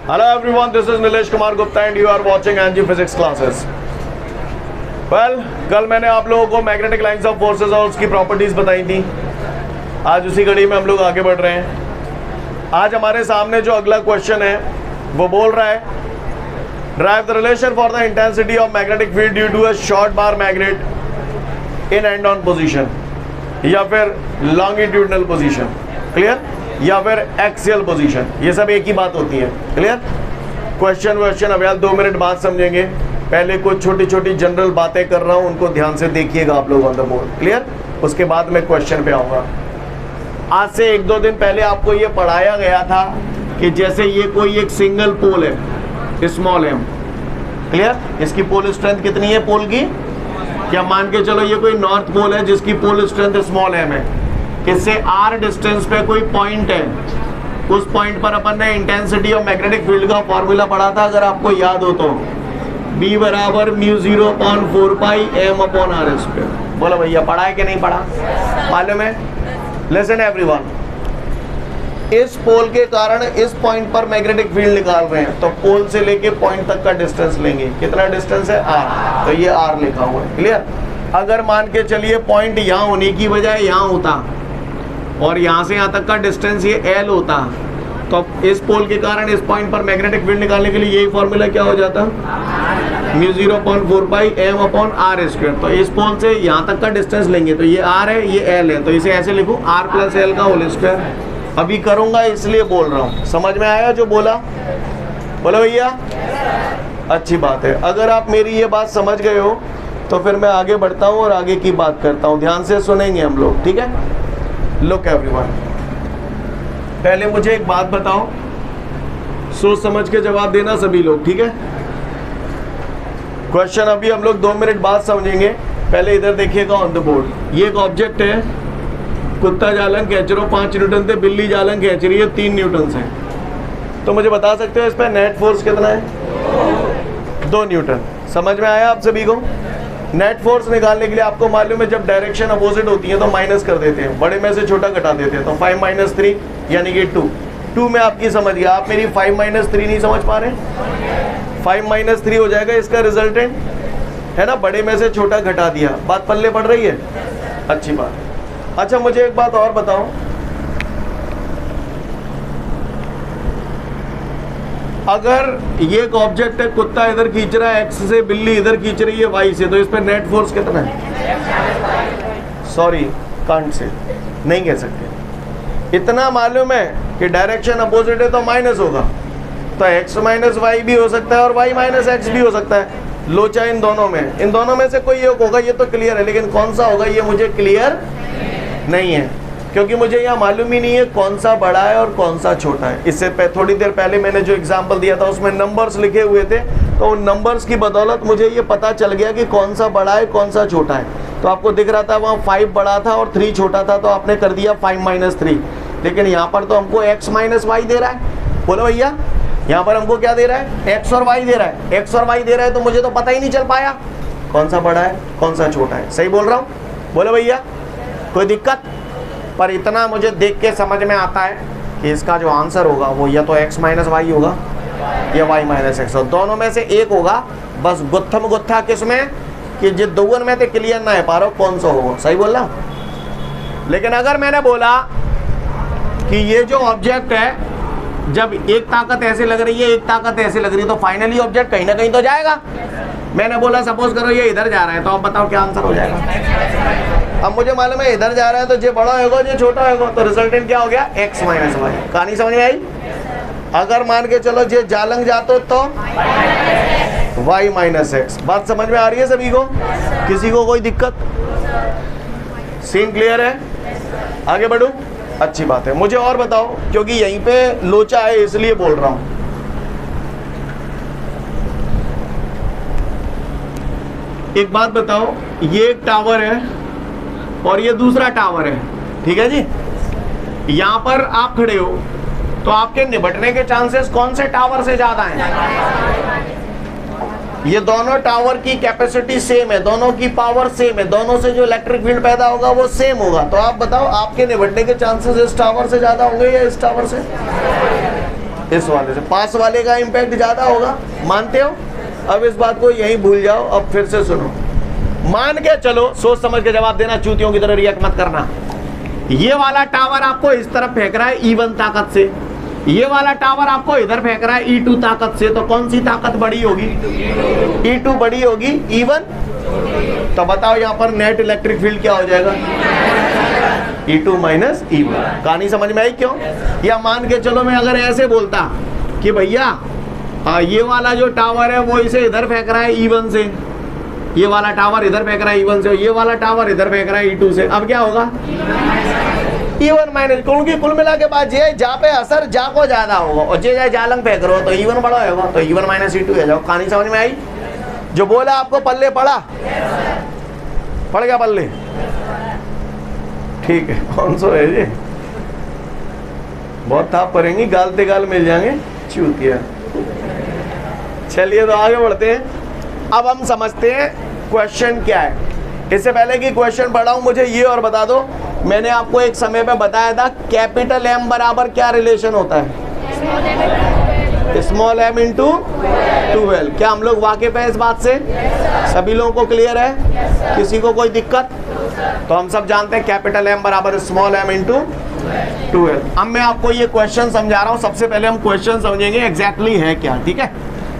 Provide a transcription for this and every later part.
Hello everyone, this is Nilesh Kumar Gupta and you are watching NG Physics classes. Well, कल मैंने आप लोगों को मैग्नेटिक लाइंस ऑफ फोर्सेस और उसकी प्रॉपर्टीज बताई थी। आज उसी कड़ी में हम लोग आगे बढ़ रहे हैं। आज हमारे सामने जो अगला क्वेश्चन है वो बोल रहा है derive the relation for the intensity of magnetic field due to a short bar magnet in end on position, या फिर लॉन्गिट्यूडनल पोजीशन, क्लियर, या फिर एक्सियल पोजीशन। ये सब एक ही बात होती है, क्लियर। क्वेश्चन अब यार 2 मिनट बाद समझेंगे। पहले कुछ छोटी छोटी जनरल बातें कर रहा हूँ, उनको ध्यान से देखिएगा आप लोग ऑन द बोर्ड, क्लियर। उसके बाद मैं क्वेश्चन पे आऊँगा। आज से 1-2 दिन पहले आपको ये पढ़ाया गया था कि जैसे ये कोई एक सिंगल पोल है, स्मॉल एम, क्लियर। इसकी पोल स्ट्रेंथ कितनी है पोल की? क्या मान के चलो ये कोई नॉर्थ पोल है जिसकी पोल स्ट्रेंथ स्मॉल एम है। इससे r डिस्टेंस पे कोई पॉइंट है, उस पॉइंट पर अपन ने इंटेंसिटी ऑफ मैग्नेटिक फील्ड का फॉर्मूला पढ़ा था, अगर आपको याद हो तो B बराबर μ0/4πm/r²। बोलो भैया पढ़ा है कि नहीं पढ़ा? मालूम है? लिसन एवरीवन, इस पोल के कारण इस पॉइंट पर मैग्नेटिक फील्ड निकाल रहे हैं, तो पोल से लेके पॉइंट तक का डिस्टेंस लेंगे। कितना डिस्टेंस है? r, तो ये r लिखा हुआ है, क्लियर। अगर मान के चलिए पॉइंट यहाँ होने की बजाय यहाँ होता और यहाँ से यहाँ तक का डिस्टेंस ये L होता, तो इस पोल के कारण इस पॉइंट पर मैग्नेटिक फील्ड निकालने के लिए यही फॉर्मूला क्या हो जाता? μ0/4πm/r²। तो इस पोल से यहाँ तक का डिस्टेंस लेंगे, तो ये r है, ये L है, तो इसे ऐसे लिखूँ r+L का होल स्क्वायर। अभी करूँगा इसलिए बोल रहा हूँ। समझ में आया जो बोला? बोलो भैया, अच्छी बात है। अगर आप मेरी ये बात समझ गए हो तो फिर मैं आगे बढ़ता हूँ और आगे की बात करता हूँ। ध्यान से सुनेंगे हम लोग, ठीक है। लुक एवरीवन, पहले मुझे एक बात बताओ, सोच समझ के जवाब देना सभी लोग, ठीक है। क्वेश्चन अभी हम लोग 2 मिनट बाद समझेंगे। पहले इधर देखिएगा ऑन द बोर्ड। ये एक ऑब्जेक्ट है, कुत्ता जालन खींच रहा 5 न्यूटन थे, बिल्ली जालन खींच रही है 3 न्यूटन से। तो मुझे बता सकते हो इस पर नेट फोर्स कितना है? 2 न्यूटन। समझ में आया आप सभी को? नेट फोर्स निकालने के लिए आपको मालूम है जब डायरेक्शन अपोजिट होती है तो माइनस कर देते हैं, बड़े में से छोटा घटा देते हैं। तो 5 - 3 यानी कि 2 में आपकी समझ गया। आप मेरी 5 - 3 नहीं समझ पा रहे? 5 - 3 हो जाएगा इसका रिजल्टेंट, है ना। बड़े में से छोटा घटा दिया, बात पल्ले पड़ रही है? अच्छी बात। अच्छा मुझे एक बात और बताओ, अगर ये एक ऑब्जेक्ट है, कुत्ता इधर खींच रहा है एक्स से, बिल्ली इधर खींच रही है वाई से, तो इस पर नेट फोर्स कितना है? सॉरी, कांट से, नहीं कह सकते। इतना मालूम है कि डायरेक्शन अपोजिट है तो माइनस होगा, तो x - y भी हो सकता है और y - x भी हो सकता है। लोचा इन दोनों में से कोई एक होगा, ये तो क्लियर है, लेकिन कौन सा होगा ये मुझे क्लियर नहीं है, क्योंकि मुझे यहाँ मालूम ही नहीं है कौन सा बड़ा है और कौन सा छोटा है। इससे थोड़ी देर पहले मैंने जो एग्जांपल दिया था उसमें नंबर्स लिखे हुए थे, तो उन नंबर्स की बदौलत मुझे ये पता चल गया कि कौन सा बड़ा है कौन सा छोटा है। तो आपको दिख रहा था वहाँ 5 बड़ा था और 3 छोटा था, तो आपने कर दिया 5 - 3। लेकिन यहाँ पर तो हमको x - y दे रहा है। बोलो भैया, यहाँ पर हमको क्या दे रहा है? x और y दे रहा है। x और y दे रहा है तो मुझे तो पता ही नहीं चल पाया कौन सा बड़ा है कौन सा छोटा है। सही बोल रहा हूँ? बोलो भैया, कोई दिक्कत? पर इतना मुझे देख के समझ में आता है कि इसका जो आंसर होगा वो या तो x - y होगा या y - x, दोनों में से एक होगा। बस गुत्थम गुत्था किसमें कि जो दोवन में तो क्लियर ना है पा रहा कौन सा होगा। सही बोल रहा हूँ? लेकिन अगर मैंने बोला कि ये जो ऑब्जेक्ट है, जब एक ताकत ऐसे लग रही है एक ताकत ऐसे लग रही है, तो फाइनली ऑब्जेक्ट कहीं ना कहीं तो जाएगा। मैंने बोला सपोज करो ये इधर जा रहा है, तो आप बताओ क्या आंसर हो जाएगा? अब मुझे मालूम है इधर जा रहा है तो जो बड़ा होगा जो छोटा होगा, तो रिजल्टेंट क्या हो गया? x - y। कहानी समझ में आई? अगर मान के चलो जे जालंग जातो तो y - x। बात समझ में आ रही है सभी को? किसी को कोई दिक्कत? सीन क्लियर है? आगे बढ़ूं? अच्छी बात है। मुझे और बताओ, क्योंकि यहीं पे लोचा है इसलिए बोल रहा हूं। एक बात बताओ, ये एक टावर है और ये दूसरा टावर है, ठीक है जी। यहाँ पर आप खड़े हो तो आपके निपटने के चांसेस कौन से टावर से ज्यादा हैं? ये दोनों टावर की कैपेसिटी सेम है, दोनों की पावर सेम है, दोनों से जो इलेक्ट्रिक फील्ड पैदा होगा वो सेम होगा। तो आप बताओ आपके निपटने के चांसेस इस टावर से ज्यादा होंगे या इस टावर से? इस वाले से, पास वाले का इम्पैक्ट ज्यादा होगा, मानते हो? अब इस बात को यहीं भूल जाओ, अब फिर से सुनो, मान के चलो, सोच समझ के जवाब देना, चूतियों की तरह रिएक्ट मत करना। ये वाला टावर आपको इस तरफ फेंक रहा है E1 ताकत से, ये वाला टावर आपको इधर फेंक रहा है E2 ताकत से, तो कौन सी ताकत बड़ी होगी? E2 बड़ी होगी E1। तो बताओ यहाँ पर नेट इलेक्ट्रिक फील्ड क्या हो जाएगा? E2 minus E1। कहानी समझ में आई क्यों? या मान के चलो मैं अगर ऐसे बोलता कि भैया ये वाला जो टावर है वो इसे इधर फेंक रहा है E1 से, ये वाला टावर इधर फेंक रहा है E1 से, ये वाला टावर इधर फेंक रहा है E2 से, अब क्या होगा? E1 माइनस, क्योंकि कुल मिला के बाद जे जा पे असर जा को ज्यादा होगा, और जे जाए जालंग फेंक रहे हो तो E1 बड़ा होगा, तो E1 माइनस E2 है। जाओ, कहानी समझ में आई? जो बोला आपको पल्ले पड़ा, पड़ गया पल्ले, ठीक है। कौन सो है ये? बहुत थाप पड़ेंगी, गालते गाल मिल जाएंगे, चूतिया। चलिए तो आगे बढ़ते हैं। अब हम समझते हैं क्वेश्चन क्या है। इससे पहले कि क्वेश्चन पढ़ाऊं, मुझे ये और बता दो, मैंने आपको एक समय पे बताया था कैपिटल M बराबर क्या रिलेशन होता है? Small m into 12। क्या हम लोग वाकिफ हैं इस बात से? सभी लोगों को क्लियर है? किसी को कोई दिक्कत? तो हम सब जानते हैं कैपिटल M बराबर स्मॉल m इंटू 12। अब मैं आपको ये क्वेश्चन समझा रहा हूँ। सबसे पहले हम क्वेश्चन समझेंगे एग्जैक्टली है क्या, ठीक है?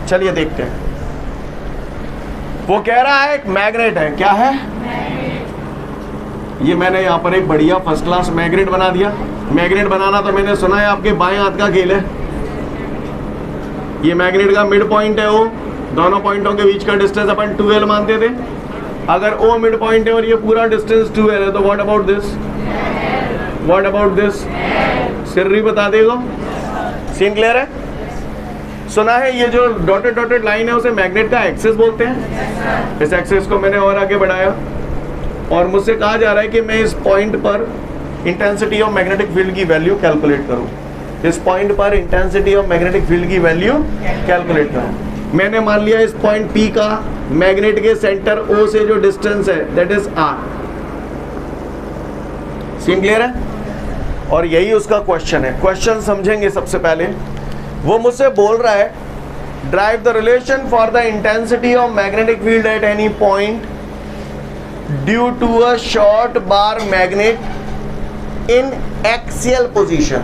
चलिए देखते हैं। वो कह रहा है एक मैग्नेट है, क्या है? ये मैंने यहाँ पर एक बढ़िया फर्स्ट क्लास मैग्नेट बना दिया। मैग्नेट बनाना तो मैंने सुना है आपके बाएं हाथ का खेल है। ये मैग्नेट का मिड पॉइंट है, वो दोनों पॉइंटों के बीच का डिस्टेंस अपन 2L मानते थे। अगर O मिड पॉइंट है और ये पूरा डिस्टेंस 2L है, तो what about this? What about this? Sirri बता देगा। सीन क्लियर है? सुना है ये जो डॉटेड डॉटेड लाइन है उसे मैग्नेट का एक्सिस बोलते हैं। इस एक्सिस को मैंने और आगे बढ़ाया और मुझसे कहा जा रहा है कि मैं इस पॉइंट पर इंटेंसिटी ऑफ मैग्नेटिक फील्ड की वैल्यू कैलकुलेट करूं। इस पॉइंट पर इंटेंसिटी ऑफ मैग्नेटिक फील्ड की वैल्यू कैलकुलेट करूं। मैंने मान लिया इस पॉइंट P का मैग्नेट के सेंटर O से जो डिस्टेंस है that is R। Scene clear है? और यही उसका क्वेश्चन है। क्वेश्चन समझेंगे सबसे पहले। वो मुझसे बोल रहा है derive the relation for the intensity of magnetic field at any point due to a short bar magnet in axial position.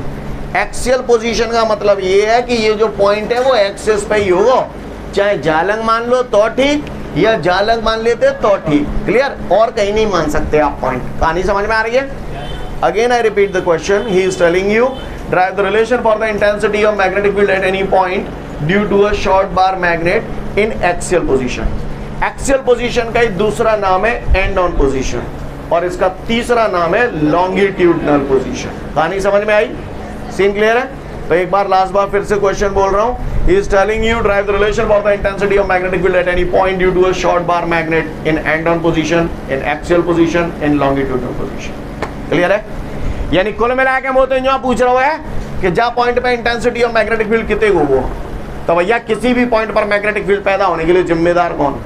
Axial position का मतलब ये है कि ये जो पॉइंट है वो एक्सिस पे ही होगा, चाहे जालंग मान लो तो ठीक या जालंग मान लेते तो ठीक। क्लियर? और कहीं नहीं मान सकते आप पॉइंट। कहानी समझ में आ रही है? Again I repeat the question. He is telling you drive the relation for the intensity of magnetic field at any point due to a short bar magnet in axial position. Axial position का ही दूसरा नाम है end on position और इसका तीसरा नाम है longitudinal position। कहानी समझ में आई? सीन क्लियर है? तो एक बार लास्ट बार फिर से क्वेश्चन बोल रहा हूँ। He is telling you drive the relation for the intensity of magnetic field at any point due to a short bar magnet in end on position, in axial position, in longitudinal position। Clear है? यानी कुल मिला के वो तो यहाँ पूछ रहा है कि जा पॉइंट पे इंटेंसिटी ऑफ मैग्नेटिक फील्ड कितने को वो, तो भैया किसी भी पॉइंट पर मैग्नेटिक फील्ड पैदा होने के लिए जिम्मेदार कौन?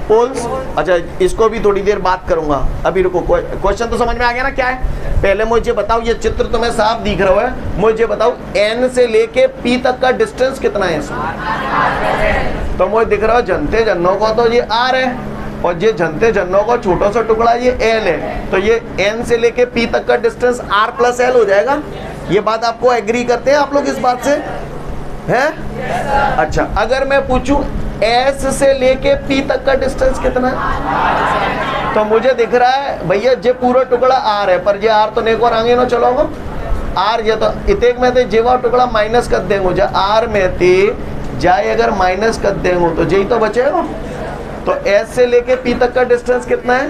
पोल्स। अच्छा, इसको भी थोड़ी देर बात करूंगा, अभी रुको। क्वेश्चन तो समझ में आ गया ना क्या है? पहले मुझे बताओ, ये चित्र तुम्हें साफ दिख रहा है, मुझे बताओ N से लेके P तक का डिस्टेंस कितना है इसमें? तो मुझे दिख रहा है जनते जन्नों को तो ये R है और ये जनते जन्नों का छोटा सा टुकड़ा ये L है, तो ये N से लेके P तक का डिस्टेंस R प्लस L हो जाएगा। ये बात आपको एग्री करते हैं आप लोग इस बात से? हैं? अच्छा, अगर मैं पूछूं S से लेके P तक का डिस्टेंस कितना है, तो मुझे दिख रहा है भैया ये पूरा टुकड़ा R है, पर ये R तो नहीं को आगे ना चलोगे R ये तो इतेक में थे जेवा टुकड़ा माइनस कर देंगे, जो R में थे जाए अगर माइनस कर देंगे तो यही तो बचेगा। तो S से लेके P तक का डिस्टेंस कितना है?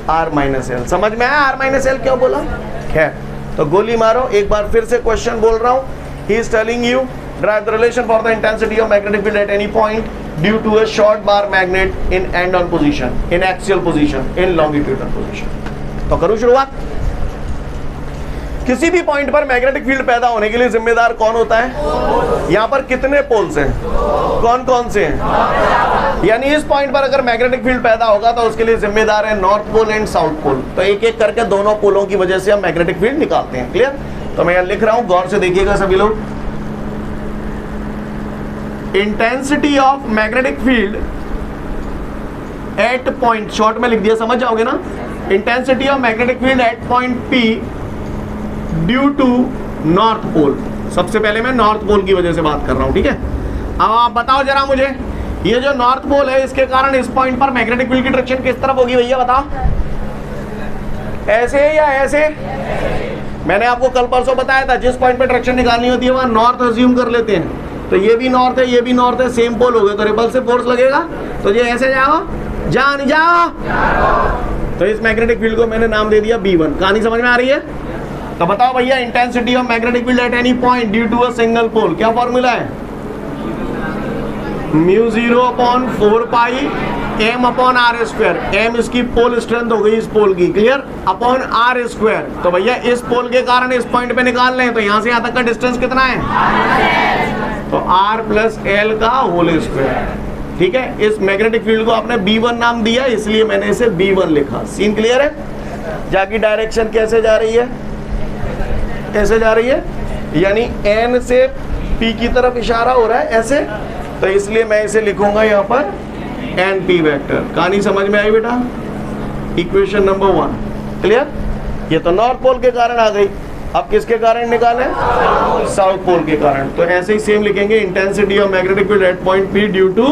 R minus L। समझ में आया R माइनस L क्यों बोला? खैर, तो गोली मारो। एक बार फिर से क्वेश्चन बोल रहा हूँ। He is telling you drive the relation for the intensity of magnetic field at any point due to a short bar magnet in end on position, in axial position, in longitudinal position। तो करूँ शुरुआत। किसी भी point पर magnetic field पैदा होने के लिए जिम्मेदार कौन होता है? यहाँ पर कितने पोल्स हैं? कौन कौन से हैं? यानी इस पॉइंट पर अगर मैग्नेटिक फील्ड पैदा होगा तो उसके लिए जिम्मेदार है north pole and south pole. तो एक एक करके दोनों पोलों की वजह से हम मैग्नेटिक फील्ड निकालते हैं। क्लियर? तो मैं यहाँ लिख रहा हूं, गौर से देखिएगा सभी लोग। Intensity of magnetic field at point, short में लिख दिया, समझ जाओगे ना। Intensity of magnetic field at point P due to north pole. सबसे पहले मैं नॉर्थ पोल की वजह से बात कर रहा हूं, ठीक है। अब आप बताओ जरा मुझे, ये जो नॉर्थ पोल है इसके कारण इस पॉइंट पर मैग्नेटिक फील्ड की डायरेक्शन किस तरफ होगी भैया, बताओ। ऐसे या ऐसे? मैंने आपको कल परसों बताया था, जिस पॉइंट पे डायरेक्शन निकालनी होती है वहां नॉर्थ अज्यूम कर लेते हैं। तो ये भी नॉर्थ है, ये भी नॉर्थ है, सेम पोल हो गए, तो रिपल से फोर्स लगेगा। तो ये ऐसे जाओ, जान जाओ। तो इस मैग्नेटिक फील्ड को मैंने नाम दे दिया B1। कहानी समझ में आ रही है? तो बताओ भैया, intensity of magnetic field at any point due to a single pole, क्या फॉर्मूला है? μ0/4π m/r²। m इसकी पोल स्ट्रेंथ हो गई इस पोल की, क्लियर, अपॉन r²। तो भैया इस पोल के कारण इस पॉइंट पे निकाल लें, तो यहां से यहां तक का डिस्टेंस कितना है? तो r + l का होल स्क्वायर, ठीक है। इस मैग्नेटिक फील्ड को आपने B1 नाम दिया, इसलिए मैंने इसे B1 लिखा। सीन क्लियर है? जाकी डायरेक्शन कैसे जा रही है? कैसे जा रही है? यानी N से P की तरफ इशारा हो रहा है ऐसे, तो इसलिए मैं इसे लिखूंगा यहाँ पर NP वेक्टर। कहानी समझ में आई बेटा? Equation number 1 clear. ये तो नॉर्थ पोल के कारण आ गई। अब किसके कारण निकालें? साउथ पोल के कारण। तो ऐसे ही सेम लिखेंगे, intensity of magnetic field at point P due to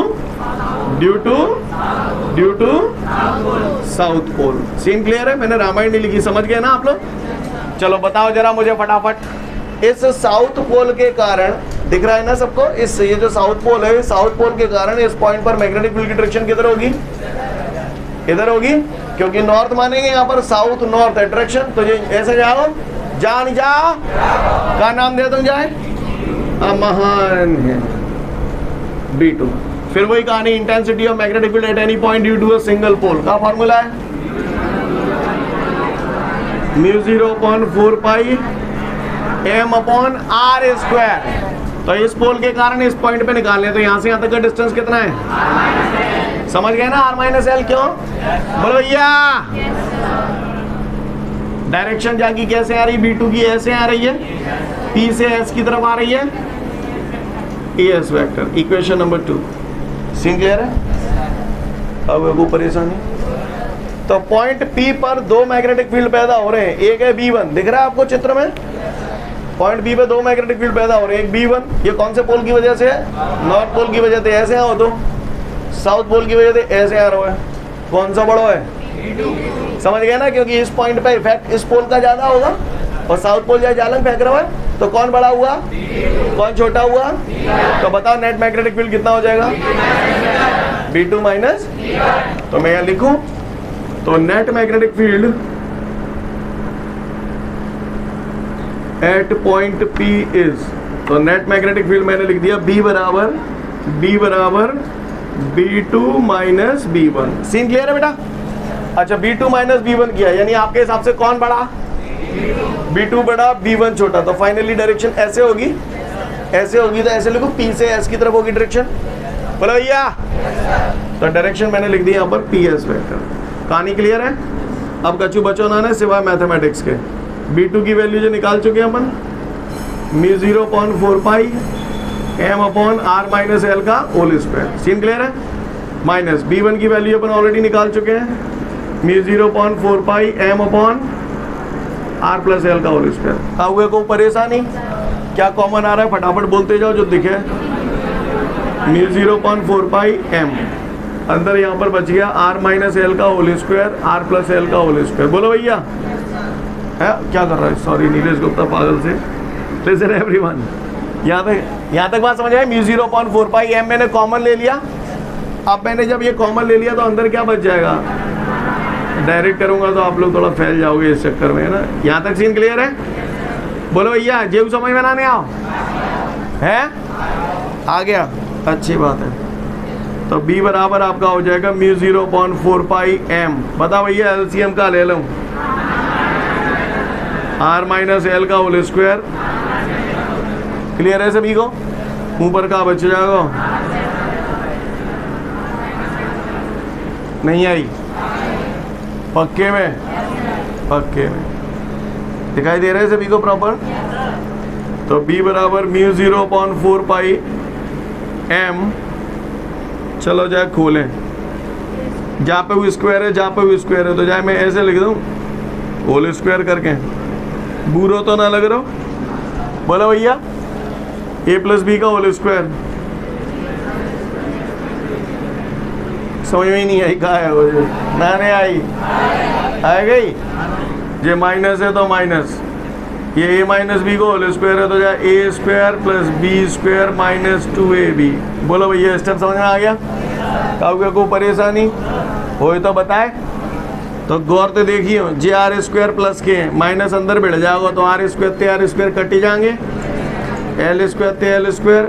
south pole. Scene clear है? मैंने रामायण नहीं लिखी, समझ गए ना आप लोग? चलो बताओ जरा मुझे फटाफट, इस साउथ पोल के कारण, दिख रहा है ना सबको, इस ये जो साउथ पोल है, साउथ पोल के कारण इस पॉइंट पर मैग्नेटिक फील्ड की डायरेक्शन किधर होगी? इधर होगी, क्योंकि नॉर्थ मानेंगे यहाँ पर, साउथ नॉर्थ है डायरेक्शन। तो ये ऐसे जाओ, जान जाओ, क्या नाम दे तुम जाए? महान है B2। फिर वही कहानी, intensity of magnetic field at any point due to a single pole का फॉर्मूला है μ0/4π m/r²। तो इस पोल के कारण इस पॉइंट पे निकालने, तो यहां से यहां तक का डिस्टेंस कितना है? समझ गए ना? r-l क्यों? बोलो भैया। डायरेक्शन जाकी कैसे आ रही? B2 की ऐसे आ रही है, P से S की तरफ आ रही है, ES vector. Equation number 2। Scene clear है? अब वो परेशानी, तो पॉइंट P पर दो मैग्नेटिक फील्ड पैदा हो रहे हैं। एक है B1, दिख रहा है आपको चित्र में? पॉइंट B पे दो मैग्नेटिक फील्ड पैदा हो रहे हैं। एक B1, ये कौन से पोल की वजह से है? नॉर्थ पोल की वजह से ऐसे आओ, तो साउथ पोल की वजह से ऐसे आ रहा है। कौन सा बड़ा है? समझ गए ना? क्योंकि इस पॉइंट पे इफेक्ट इस पोल का ज्यादा होगा और साउथ पोल जहाँ जालंग फेंक रहा है, तो कौन बड़ा हुआ, कौन छोटा हुआ? तो बताओ नेट मैग्नेटिक फील्ड कितना हो जाएगा? B2 minus. तो मैं यहाँ लिखूं, तो net magnetic field at point P is, तो नेट मैग्नेटिक फील्ड मैंने लिख दिया B बराबर B2 minus B1। Scene clear है बेटा? अच्छा, B2 माइनस B1 किया, यानी आपके हिसाब से कौन बड़ा? B2 बड़ा, B1 छोटा। तो फाइनली डायरेक्शन ऐसे होगी, ऐसे होगी, तो ऐसे लिखो, P से S की तरफ होगी डायरेक्शन। बोलो भैया। तो डायरेक्शन मैंने लिख दी यहाँ पर PS वेक्टर। कहानी क्लियर है? अब कछु बचो ना सिवाय मैथमेटिक्स के। B2 की वैल्यू जो निकाल चुके हैं अपन, μ0/4π m/r-l का होल स्क्वायर। सीन क्लियर है? माइनस B1 की वैल्यू अपन ऑलरेडी निकाल चुके हैं, μ0/4π m/r+l का होल स्क्वायर। अब हुए को परेशानी, क्या कॉमन आ रहा है? फटाफट बोलते जाओ जो दिखे। μ0/4π m, अंदर यहाँ पर बच गया r-l का होल स्क्वायर, r+l का होल स्क्वायर। बोलो भैया। है क्या कर रहा है? सॉरी नीलेश गुप्ता पागल से। लिसन एवरीवन, यहाँ तक बात समझ आए? μ0/4π m मैंने कॉमन ले लिया। अब मैंने जब ये कॉमन ले लिया तो अंदर क्या बच जाएगा? डायरेक्ट करूंगा तो आप लोग थोड़ा फैल जाओगे इस चक्कर में, है ना? यहाँ तक सीन क्लियर है? बोलो भैया, जेब समझ में ना आओ है? आ गया, अच्छी बात है। तो B बराबर आपका हो जाएगा μ0/4π m। बताओ भैया, LCM का ले लूं, r-l का होल स्क्वायर। क्लियर है सभी को? ऊपर का बच जाएगा, नहीं आई? पक्के में? पक्के में। दिखाई दे रहा है सभी को प्रॉपर? तो B बराबर म्यू 0/4 पाई m, चलो जाए खोलें, जहाँ पे वो स्क्वायर है, जहाँ पे वो स्क्वायर है, तो जाए मैं ऐसे लिख दूँ होल स्क्वायर करके, बुरो तो ना लग रहा हो? बोलो भैया, a प्लस बी का होल स्क्वायर। समझ में ही नहीं आई, कहाँ है वो? ना नहीं आई, आ गई। ये माइनस है तो माइनस, ये a माइनस बी को होल स्क्वायर है, तो जाए a square plus b square minus 2ab। बोलो भैया, स्टेप समझ में आ गया? काउ को परेशानी हो तो बताए। तो गौर से देखिए, जे आर स्क्वायर प्लस के माइनस अंदर बैठ जाएगा तो आर स्क्वायर कटी जाएंगे, एल स्क्वायर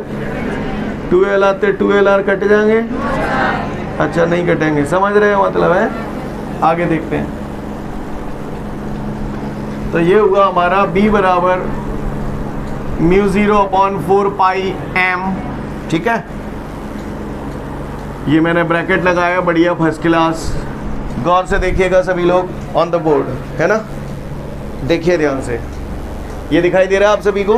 2l आते 2lr कट जाएंगे। अच्छा नहीं कटेंगे, समझ रहे हो मतलब है? आगे देखते हैं। तो ये हुआ हमारा b बराबर म्यू 0/4 पाई m, ठीक है। ये मैंने ब्रैकेट लगाया, बढ़िया फर्स्ट क्लास। गौर से देखिएगा सभी लोग ऑन द बोर्ड, है ना? देखिए ध्यान से, ये दिखाई दे रहा है आप सभी को?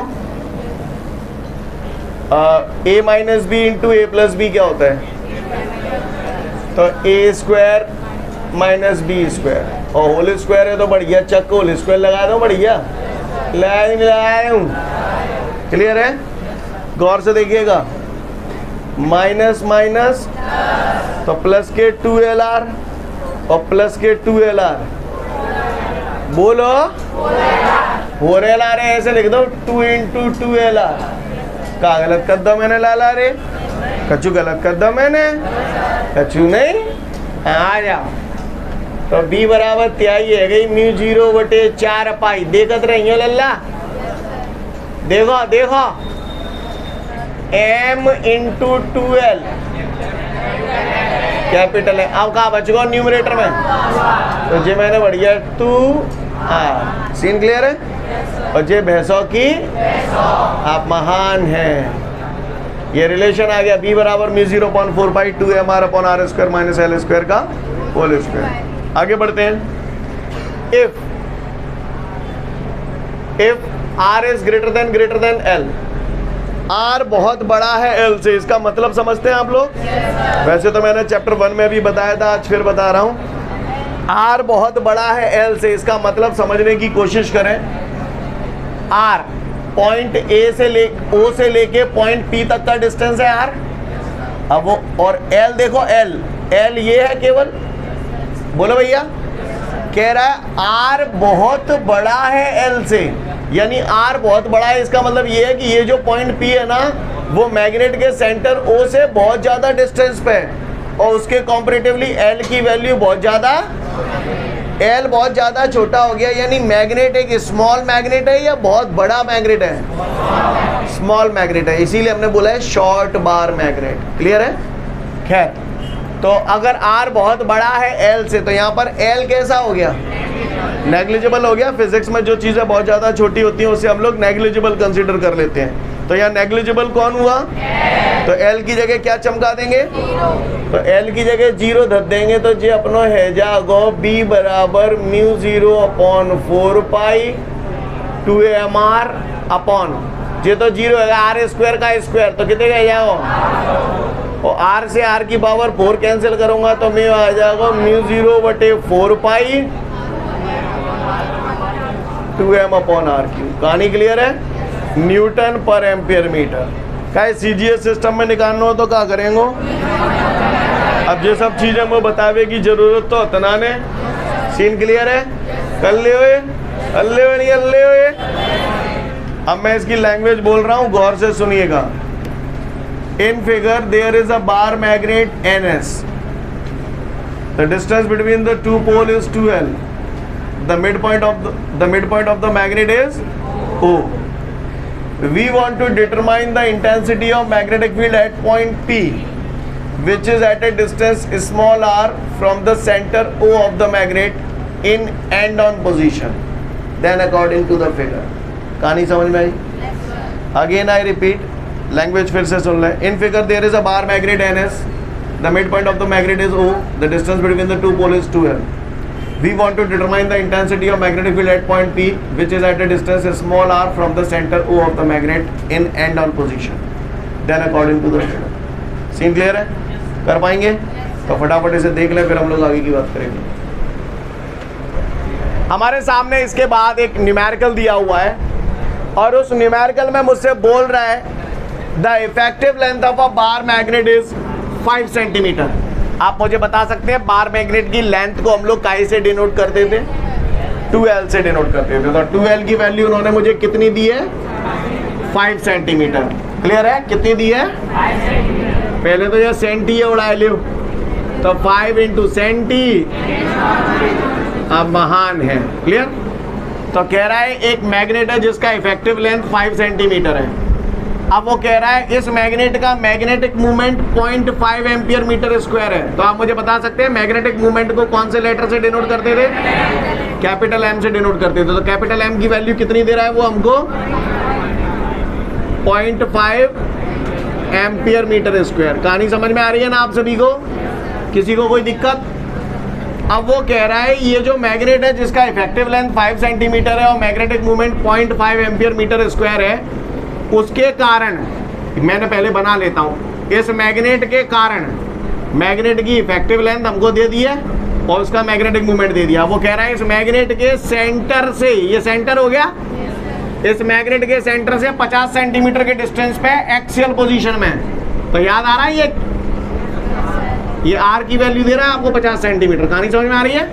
a minus b into a plus b क्या होता है? तो a square minus b square, और होल स्क्वायर है तो बढ़िया, चक होल स्क्वायर लगा दो, बढ़िया लगाया हूँ। क्लियर है? गौर से देखिएगा, माइनस माइनस तो प्लस के 2lr और प्लस के 2lr, बोलो 4lr है, ऐसे लिख दो 2 इंटू 2lr। का गलत कर दो मैंने लाला रे, कचू गलत कर दो मैंने, कचू नहीं, आ जाओ। तो b बराबर त्याई है गई म्यू 0/4 पाई। देखत रही हो लल्ला, देखो देखो, m इंटू 2l कैपिटल है। अब कहा बच गो न्यूमरेटर में, तो जे मैंने बढ़िया 2r। सीन क्लियर है? और जे भैंसों की आप महान हैं। ये रिलेशन आ गया, b बराबर म्यू 0/4 पाई 2mr upon r square minus l square का होल स्क्वायर। आगे बढ़ते हैं। If r is greater than l, r बहुत बड़ा है l से, इसका मतलब समझते हैं आप लोग? वैसे तो मैंने चैप्टर 1 में भी बताया था, आज फिर बता रहा हूं। r बहुत बड़ा है l से, इसका मतलब समझने की कोशिश करें। r पॉइंट o से लेके पॉइंट p तक का डिस्टेंस है r। अब वो, और l देखो, l ये है केवल, बोलो भैया, कह रहा है r बहुत बड़ा है l से, यानी r बहुत बड़ा है। इसका मतलब ये है कि ये जो पॉइंट P है ना, वो मैग्नेट के सेंटर O से बहुत ज़्यादा डिस्टेंस पे है, और उसके कॉम्परेटिवली L की वैल्यू बहुत ज़्यादा, L बहुत ज़्यादा छोटा हो गया। यानी मैग्नेट एक स्मॉल मैग्नेट है या बहुत बड़ा मैग्नेट है? स्मॉल मैग्नेट है, इसीलिए हमने बोला है शॉर्ट बार मैग्नेट। क्लियर है? खैर, तो अगर R बहुत बड़ा है L से, तो यहाँ पर L कैसा हो गया? नेग्लिजिबल हो गया। फिजिक्स में जो चीज़ें बहुत ज़्यादा छोटी होती हैं उसे हम लोग नेग्लिजिबल कंसीडर कर लेते हैं। तो यहाँ नेग्लिजिबल कौन हुआ? तो L की जगह क्या चमका देंगे? तो L की जगह 0 धर देंगे, तो जे अपनो है जागो B बराबर म्यू 0/4 पाई 2mr अपॉन, ये तो 0 है, r स्क्वायर का स्क्वायर, तो कितने का जाओ? और r से r की पावर 4 कैंसिल करूंगा तो मैं आ जाएगा म्यू 0/4 पाई 2m अपॉन r क्यूब। कहानी क्लियर है? न्यूटन पर एम्पियर मीटर का CGS सिस्टम में निकालना हो तो क्या करेंगे? अब ये सब चीजें मैं बतावे की जरूरत तो इतना ने। सीन क्लियर है? कर ले हुए अल्ले हुए। अब मैं इसकी लैंग्वेज बोल रहा हूँ, गौर से सुनिएगा। In figure there is a bar magnet NS. The distance between the two poles is 2L. The midpoint of the magnet is O. We want to determine the intensity of magnetic field at point P, which is at a distance small r from the center O of the magnet in end-on position. Then according to the figure. कहानी समझ में आई? Again I repeat. Language फिर से सुन लें। In figure there is a bar magnet NS, the mid point of the magnet is O, the distance between the two pole is 2L। We want to determine the intensity of magnetic field at point P, which is at a distance small r from the center O of the magnet in end-on position. Then according to the figure. Scene clear है? कर पाएंगे? तो फटाफट इसे देख लें, फिर हम लोग आगे की बात करेंगे। हमारे सामने इसके बाद एक न्यूमेरिकल दिया हुआ है और उस न्यूमेरिकल में मुझसे बोल रहा है the effective length of a bar magnet is 5 centimetre. आप मुझे बता सकते हैं बार मैग्नेट की लेंथ को हम लोग काहे से डिनोट करते थे? 2L से डिनोट करते थे। तो 2L की वैल्यू उन्होंने मुझे कितनी दी है? 5 सेंटीमीटर। क्लियर है? कितनी दी है? 5 सेंटीमीटर। पहले तो यह सेंटी है, उड़ा लियो, तो 5 इंटू सेंटी अब महान है। क्लियर? तो कह रहा है एक मैग्नेट है जिसका इफेक्टिव लेंथ 5 सेंटीमीटर है। अब वो कह रहा है इस मैग्नेट का magnetic movement 0.5 ampere metre square है। तो आप मुझे बता सकते हैं मैग्नेटिक मूवमेंट को कौन से लेटर से डिनोट करते थे? कैपिटल एम से डिनोट करते थे। तो कैपिटल एम की वैल्यू कितनी दे रहा है वो हमको? 0.5 एम्पियर मीटर स्क्वायर। कहानी समझ में आ रही है ना आप सभी को? किसी को कोई दिक्कत? अब वो कह रहा है ये जो मैग्नेट है जिसका इफेक्टिव लेंथ 5 सेंटीमीटर है और magnetic movement 0.5 ampere metre square है, उसके कारण मैंने पहले बना लेता हूँ, इस मैग्नेट के कारण मैग्नेट की इफेक्टिव लेंथ हमको दे दी है और उसका मैग्नेटिक मूवमेंट दे दिया। वो कह रहा है इस मैग्नेट के सेंटर से, ये सेंटर हो गया, इस मैग्नेट के सेंटर से 50 सेंटीमीटर के डिस्टेंस पे एक्सियल पोजीशन में। तो याद आ रहा है ये आर की वैल्यू दे रहा है आपको 50 सेंटीमीटर। कहानी समझ में आ रही है?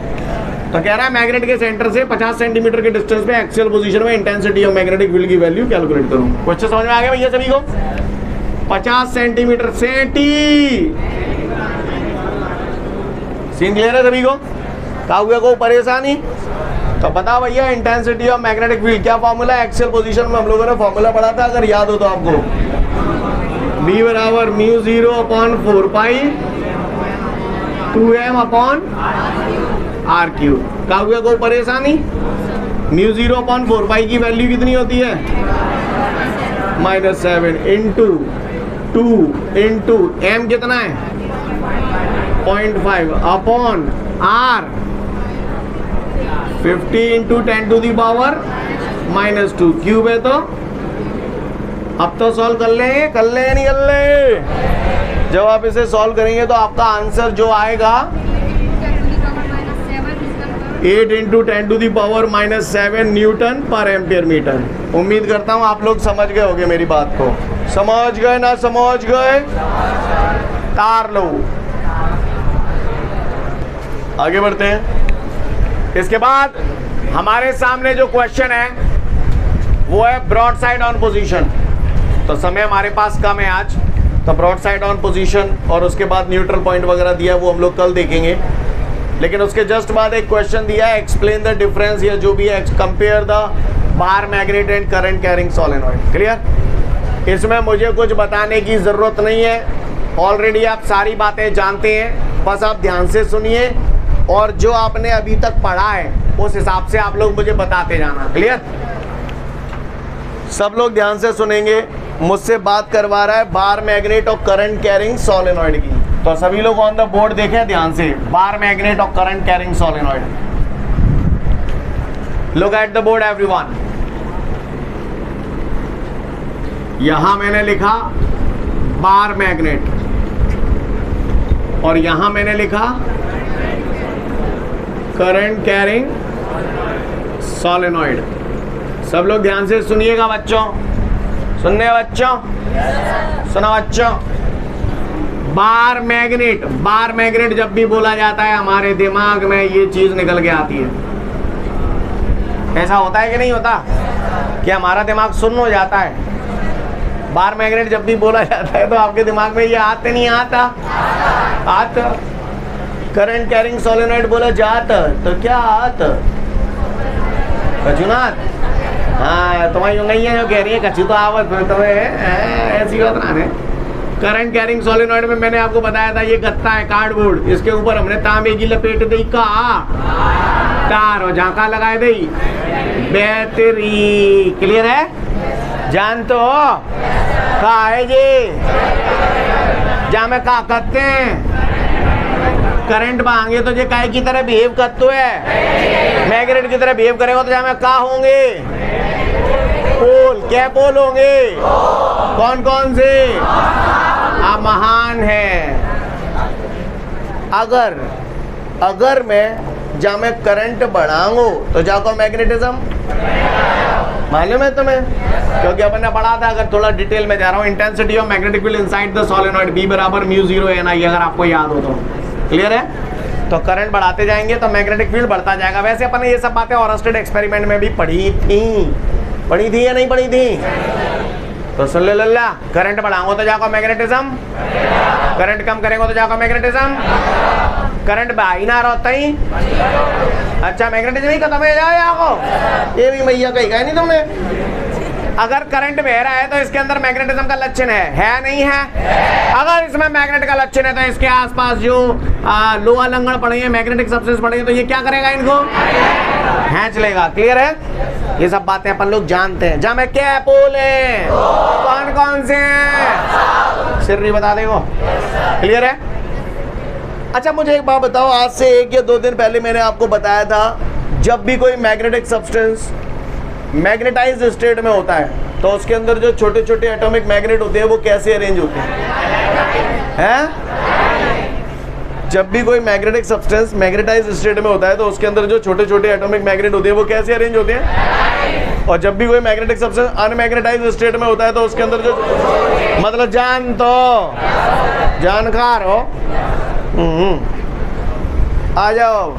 तो कह रहा है मैग्नेट के सेंटर से 50 सेंटीमीटर के डिस्टेंस पे एक्सियल पोजीशन में इंटेंसिटी ऑफ मैग्नेटिक फील्ड की वैल्यू कैलकुलेट करूं। क्वेश्चन समझ में आ गया भैया सभी को? 50 सेंटीमीटर सेंटी। सीन क्लियर है सभी को? काहुए को परेशानी? तो बता भैया इंटेंसिटी ऑफ मैग्नेटिक फील्ड क्या फॉर्मूला है? एक्सियल पोजीशन में हम लोगों ने फॉर्मूला पढ़ा था, अगर याद हो तो आपको। B बराबर μ0 upon 4 pi 2m upon r cube. काहुए को परेशानी? μ0 अपॉन 4 पाई की वैल्यू कितनी होती है? -7 इंटू 2 इंटू m कितना है? 0.5 upon r 50 into 10 to the power -2 cube है। तो अब तो सॉल्व कर ले नहीं कर ले? जब आप इसे सॉल्व करेंगे तो आपका आंसर जो आएगा 8 into 10 to the power -7 newton per ampere metre. उम्मीद करता हूँ आप लोग समझ गए होंगे मेरी बात को। समझ गए ना? समझ गए? तार लो। आगे बढ़ते हैं। इसके बाद हमारे सामने जो क्वेश्चन है वो है ब्रॉड साइड ऑन पोजीशन। तो समय हमारे पास कम है आज, तो ब्रॉड साइड ऑन पोजीशन और उसके बाद न्यूट्रल पॉइंट वगैरह दिया है वो हम लोग कल देखेंगे। लेकिन उसके जस्ट बाद एक क्वेश्चन दिया है एक्सप्लेन द डिफरेंस या जो भी है compare the bar magnet and current carrying solenoid. Clear? इसमें मुझे कुछ बताने की ज़रूरत नहीं है, ऑलरेडी आप सारी बातें जानते हैं, बस आप ध्यान से सुनिए और जो आपने अभी तक पढ़ा है उस हिसाब से आप लोग मुझे बताते जाना। क्लियर? सब लोग ध्यान से सुनेंगे। मुझसे बात करवा रहा है बार मैग्नेट और करंट कैरिंग सोलेनॉइड की। तो सभी लोग ऑन द बोर्ड देखें ध्यान से, बार मैग्नेट और current carrying solenoid. Look at the board everyone. यहां मैंने लिखा बार मैग्नेट और यहां मैंने लिखा करंट कैरिंग सोलेनॉइड। सब लोग ध्यान से सुनिएगा बच्चों। सुनने बच्चों? सुना बच्चों? बार मैग्नेट जब भी बोला जाता है हमारे दिमाग में ये चीज निकल के आती है। ऐसा होता है कि नहीं होता कि हमारा दिमाग सुन्न हो जाता है? बार मैग्नेट जब भी बोला जाता है तो आपके दिमाग में ये आते नहीं आता? आता। करंट कैरिंग सोलेनॉइड बोला जाता तो क्या आता? कचुनाथ? हाँ, तुम्हारी नहीं है जो कह रही है कच्ची तो आवत तुम्हें ऐसी बात ना है। करंट कैरिंग सोलेनॉइड में मैंने आपको बताया था ये गत्ता है कार्डबोर्ड, इसके ऊपर हमने तांबे की लपेट दी का तार और झांका लगाए दी बैटरी। क्लियर है? जान तो हो का है जी? जा में का करते हैं करंट बहाएंगे तो ये काय की तरह बिहेव करते है, मैग्नेट की तरह बिहेव करेगा तो जहाँ क्या होंगे, पोल। क्या पोल होंगे, कौन कौन से, महान है। अगर मैं जहाँ मैं करंट बढ़ाऊंगो तो जाको मैग्नेटिज्म मालूम है तुम्हें, क्योंकि अपन ने पढ़ा था। अगर थोड़ा डिटेल में जा रहा हूँ, intensity of magnetic field inside the solenoid B बराबर μ0 Ni, अगर आपको याद हो तो। क्लियर है। तो करंट बढ़ाते जाएंगे तो मैग्नेटिक फील्ड बढ़ता जाएगा। वैसे अपन ने ये सब बातें ऑरस्टेड एक्सपेरिमेंट में भी पढ़ी थी या नहीं पढ़ी थी, तो सुन ले लल्ला। करंट बढ़ाओ तो जाको मैग्नेटिज्म, करंट कम करेंगे तो जाको मैग्नेटिज्म, करंट बाई ना रहता ही। अच्छा, मैग्नेटिज्म ही खत्म हो जाओ, ये भी मैया कही गए नहीं तुमने। अगर करंट बह रहा है तो इसके अंदर मैग्नेटिज्म का लक्षण है नहीं है। अगर इसमें मैग्नेट का लक्षण है तो इसके आसपास जो लोहा लंगड़ पड़े हैं, मैग्नेटिक सब्सटेंस पड़े हैं, तो ये क्या करेगा, इनको खींच लेगा। क्लियर है। ये सब बातें अपन लोग जानते हैं। जहाँ मैं क्या पोल है, कौन कौन से हैं, सिर्री बता देगो। क्लियर है। अच्छा, मुझे एक बात बताओ, आज से 1 या 2 दिन पहले मैंने आपको बताया था, जब भी कोई मैग्नेटिक सब्सटेंस मैग्नेटाइज्ड स्टेट में होता है तो उसके अंदर जो छोटे छोटे एटॉमिक मैग्नेट होते हैं वो कैसे अरेंज होते हैं? जब भी कोई मैग्नेटिक सब्सटेंस मैग्नेटाइज्ड स्टेट में होता है तो उसके अंदर जो छोटे छोटे एटॉमिक मैग्नेट होते हैं वो कैसे अरेंज होते हैं? और जब भी कोई मैग्नेटिक सब्सटेंस अनमैग्नेटाइज्ड स्टेट में होता है तो उसके अंदर जो, मतलब जानकार हो। आ जाओ,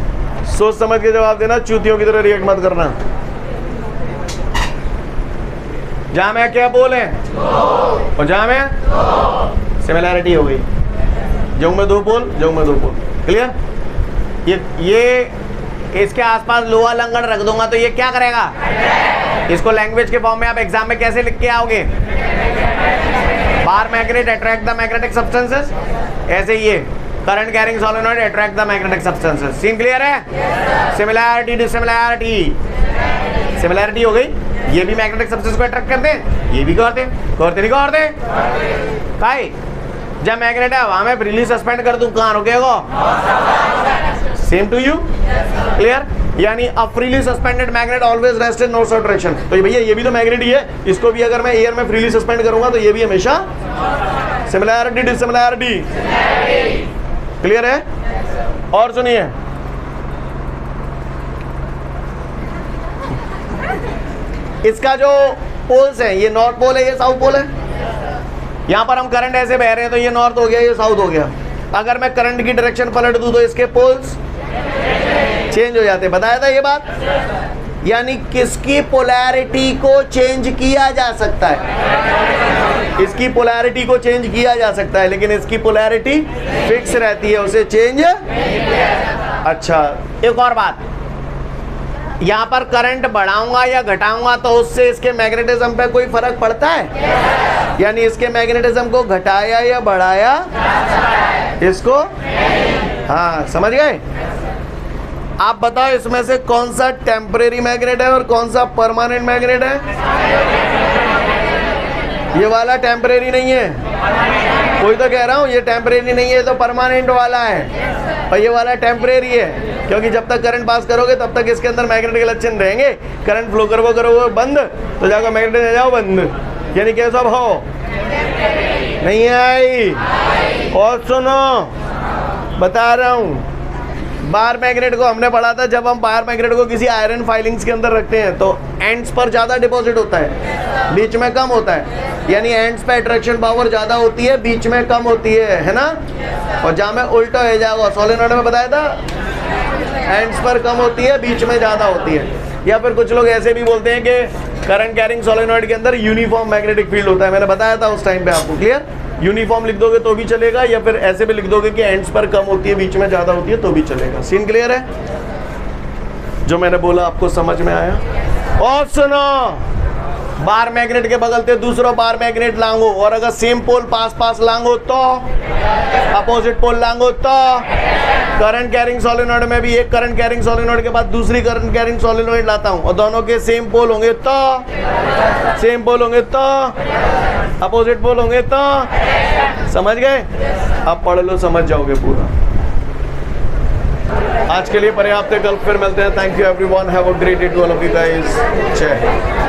सोच समझ के जवाब देना, चूतियों की तरह रिएक्ट मत करना। जहाँ में क्या बोले और जहाँ में सिमिलैरिटी हो गई, जो में 2 पोल, जो में 2 पोल। क्लियर। ये इसके आसपास लोहा लंगड़ रख दूंगा तो ये क्या करेगा, इसको लैंग्वेज के फॉर्म में आप एग्जाम में कैसे लिख के आओगे, bar magnet attract the magnetic substances, ऐसे ये current carrying solenoid attract the magnetic substances. Scene clear है। सिमिलैरिटी डिसिमिलैरिटी, सिमिलैरिटी हो गई। ये भी मैग्नेटिक सब्सटेंस को अट्रैक्ट करते हैं, ये भी करते नहीं करते। काई जब मैग्नेट है वहां में फ्रीली सस्पेंड कर दूं, कहाँ रुकेगा, सेम टू यू। क्लियर। यानी a freely suspended magnet always rest in north south direction. तो भैया ये भी तो मैग्नेट ही है, इसको भी अगर मैं एयर में फ्रीली सस्पेंड करूंगा तो ये भी हमेशा सिमिलैरिटी डिसिमिलैरिटी। क्लियर है। और सुनिए, इसका जो पोल्स है, ये नॉर्थ पोल है, ये साउथ पोल है। यहाँ पर हम करंट ऐसे बह रहे हैं तो ये नॉर्थ हो गया, ये साउथ हो गया। अगर मैं करंट की डायरेक्शन पलट दूं तो इसके पोल्स चेंज हो जाते हैं। बताया था ये बात। यानी किसकी पोलैरिटी को चेंज किया जा सकता है, इसकी पोलैरिटी को चेंज किया जा सकता है, लेकिन इसकी पोलैरिटी फिक्स रहती है, उसे चेंज। अच्छा, एक और बात, यहाँ पर करंट बढ़ाऊंगा या घटाऊंगा तो उससे इसके मैग्नेटिज्म पे कोई फर्क पड़ता है? यानी इसके मैग्नेटिज्म को घटाया या बढ़ाया इसको? हाँ, समझ गए। आप बताओ इसमें से कौन सा टेम्परेरी मैग्नेट है और कौन सा परमानेंट मैग्नेट है? ये वाला टेम्परेरी नहीं है, कोई तो कह रहा हूँ ये टेम्परेरी नहीं है, तो परमानेंट वाला है। और ये वाला टेम्परेरी है, क्योंकि जब तक करंट पास करोगे तब तक इसके अंदर मैग्नेटिक लक्षण रहेंगे। करंट फ्लो करोगे बंद तो जाकर मैग्नेट आ जाओ बंद। यानी कैसा भाव नहीं आई। और सुनो, बता रहा हूँ, बार मैग्नेट को हमने पढ़ा था, जब हम बार मैग्नेट को किसी आयरन फाइलिंग्स के अंदर रखते हैं तो एंड्स पर ज़्यादा डिपॉजिट होता है, बीच में कम होता है। यानी एंड्स पे अट्रैक्शन पावर ज़्यादा होती है, बीच में कम होती है ना। और जहाँ में उल्टा हो जाएगा, सोलेनॉइड में बताया था, एंड्स पर कम होती है, बीच में ज़्यादा होती है। या फिर कुछ लोग ऐसे भी बोलते हैं कि करंट कैरिंग सोलेनॉइड के अंदर यूनिफॉर्म मैग्नेटिक फील्ड होता है। मैंने बताया था उस टाइम पे आपको। क्लियर। यूनिफॉर्म लिख दोगे तो भी चलेगा, या फिर ऐसे भी लिख दोगे कि एंड्स पर कम होती है, बीच में ज़्यादा होती है, तो भी चलेगा। सीन क्लियर है? जो मैंने बोला आपको समझ में आया? और सुनो, बार मैग्नेट के बगल से दूसरा बार मैग्नेट लांगो, और अगर सेम पोल पास लांगो तो, अपोजिट पोल लांगो तो, करंट कैरिंग सोलेनॉइड में भी एक करंट कैरिंग सोलेनॉइड के बाद दूसरी करंट कैरिंग सोलेनॉइड लाता हूं, और दोनों के सेम पोल होंगे तो, सेम पोल होंगे तो, अपोजिट पोल होंगे तो। समझ गए? अब पढ़ लो, समझ जाओगे पूरा। आज के लिए पर्याप्त है, कल फिर मिलते हैं। Thank you everyone, have a great day to all of you guys. जय हिंद।